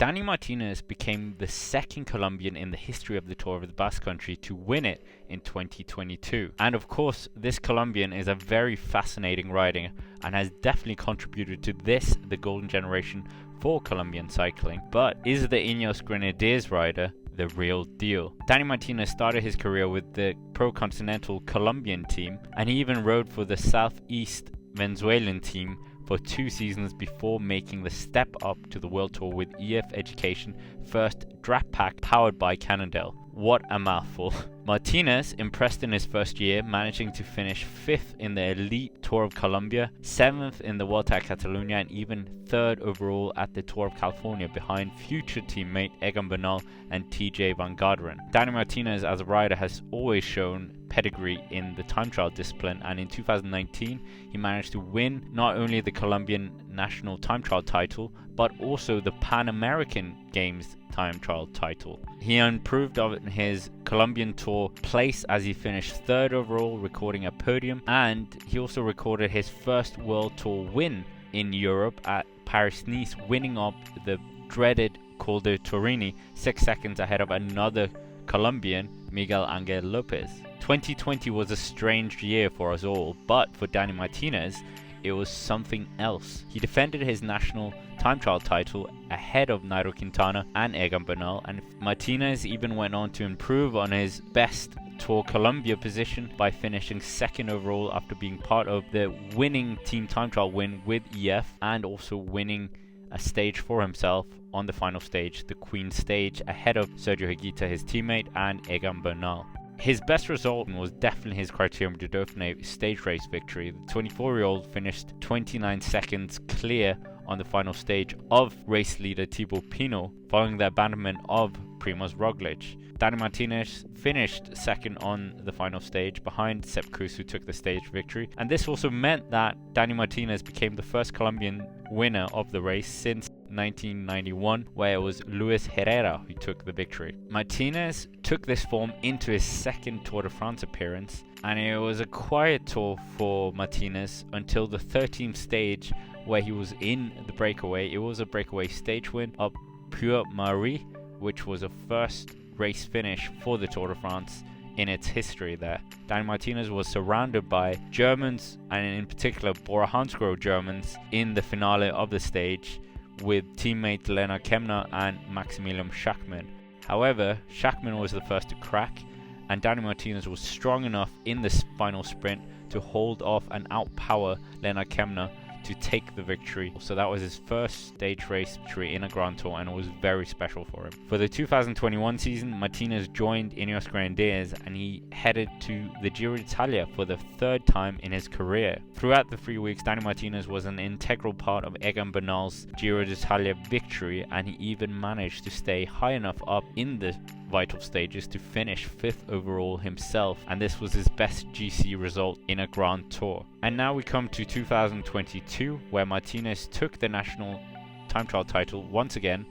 Dani Martinez became the second Colombian in the history of the Tour of the Basque Country to win it in 2022. And of course, this Colombian is a very fascinating rider and has definitely contributed to the golden generation for Colombian cycling. But is the Ineos Grenadiers rider the real deal? Dani Martinez started his career with the Pro Continental Colombian team, and he even rode for the Southeast Venezuelan team for 2 seasons before making the step up to the World Tour with EF Education first draft pack powered by Cannondale. What a mouthful. Martinez impressed in his first year, managing to finish 5th in the Elite Tour of Colombia, 7th in the Vuelta a Catalunya, and even 3rd overall at the Tour of California behind future teammate Egan Bernal and TJ Van Garderen. Dani Martinez as a rider has always shown pedigree in the time trial discipline, and in 2019 he managed to win not only the Colombian national time trial title but also the Pan American Games time trial title. He improved on his Colombian Tour place as he finished 3rd overall, recording a podium, and he also recorded his first World Tour win in Europe at Paris-Nice, winning up the dreaded Col de Torini 6 seconds ahead of another Colombian, Miguel Angel Lopez. 2020 was a strange year for us all, but for Dani Martinez, it was something else. He defended his national time trial title ahead of Nairo Quintana and Egan Bernal, and Martinez even went on to improve on his best Tour Colombia position by finishing 2nd overall after being part of the winning team time trial win with EF, and also winning a stage for himself on the final stage, the Queen stage, ahead of Sergio Higuita, his teammate, and Egan Bernal. His best result was definitely his Criterium du Dauphiné stage race victory. The 24-year-old finished 29 seconds clear on the final stage of race leader Thibaut Pinot following the abandonment of Primož Roglič. Dani Martinez finished 2nd on the final stage behind Sepp Kuss, who took the stage victory, and this also meant that Dani Martinez became the first Colombian winner of the race since 1991, where it was Luis Herrera who took the victory. Martinez took this form into his 2nd Tour de France appearance, and it was a quiet tour for Martinez until the 13th stage, where he was in the breakaway. It was a breakaway stage win up Puy-Marie, which was a first race finish for the Tour de France in its history there. Dani Martinez was surrounded by Germans, and in particular Bora Hansgrohe Germans, in the finale of the stage with teammate Lennart Kemna and Maximilian Schachmann. However, Schachmann was the first to crack, and Dani Martinez was strong enough in the final sprint to hold off and outpower Lennart Kemna to take the victory. So that was his first stage race victory in a Grand Tour, and it was very special for him. For the 2021 season, Martinez joined Ineos Grenadiers, and he headed to the Giro d'Italia for the 3rd time in his career. Throughout the 3 weeks, Dani Martinez was an integral part of Egan Bernal's Giro d'Italia victory, and he even managed to stay high enough up in the vital stages to finish 5th overall himself, and this was his best GC result in a Grand Tour. And now we come to 2022, where Martinez took the national time trial title once again,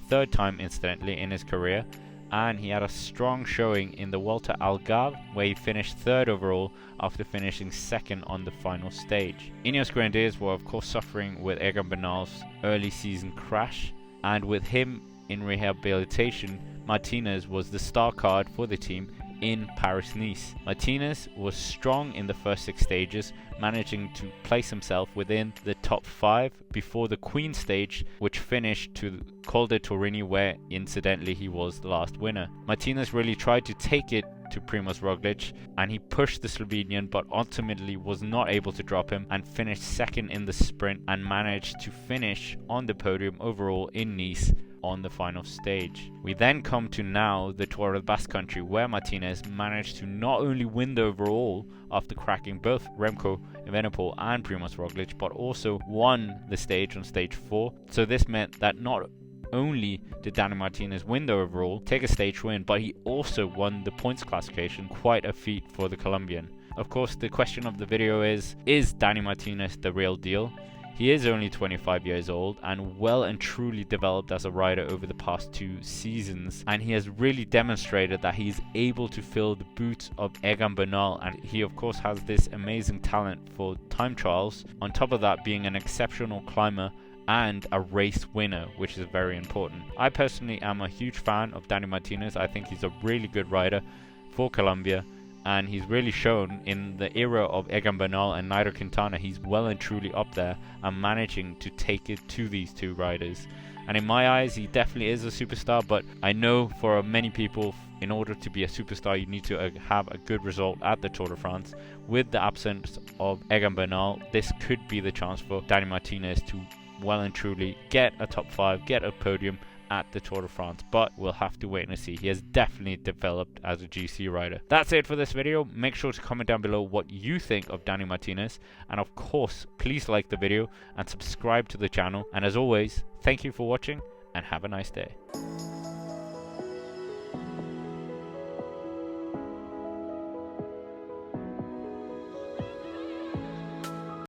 3rd time incidentally in his career, and he had a strong showing in the Vuelta al Algarve, where he finished 3rd overall after finishing 2nd on the final stage. Ineos Grenadiers were of course suffering with Egan Bernal's early season crash, and with him in rehabilitation, Martinez was the star card for the team in Paris-Nice. Martinez was strong in the first 6 stages, managing to place himself within the top 5 before the Queen stage, which finished to Col de Torini, where incidentally he was the last winner. Martinez really tried to take it to Primož Roglič, and he pushed the Slovenian but ultimately was not able to drop him and finished 2nd in the sprint and managed to finish on the podium overall in Nice on the final stage. We then come to now the Tour of the Basque Country, where Martinez managed to not only win the overall after cracking both Remco Evenepoel and Primož Roglič, but also won the stage on stage 4. So this meant that not only did Dani Martinez win the overall, take a stage win, but he also won the points classification, quite a feat for the Colombian. Of course, the question of the video is Dani Martinez the real deal? He is only 25 years old and well and truly developed as a rider over the past 2 seasons, and he has really demonstrated that he is able to fill the boots of Egan Bernal, and he of course has this amazing talent for time trials, on top of that being an exceptional climber and a race winner, which is very important. I personally am a huge fan of Dani Martinez. I think he's a really good rider for Colombia, and he's really shown in the era of Egan Bernal and Nairo Quintana, he's well and truly up there and managing to take it to these two riders. And in my eyes, he definitely is a superstar, but I know for many people, in order to be a superstar, you need to have a good result at the Tour de France. With the absence of Egan Bernal, this could be the chance for Dani Martinez to well and truly get a top 5, get a podium at the Tour de France, but we'll have to wait and see. He has definitely developed as a GC rider. That's it for this video. Make sure to comment down below what you think of Dani Martinez, and of course, please like the video and subscribe to the channel. And as always, thank you for watching and have a nice day.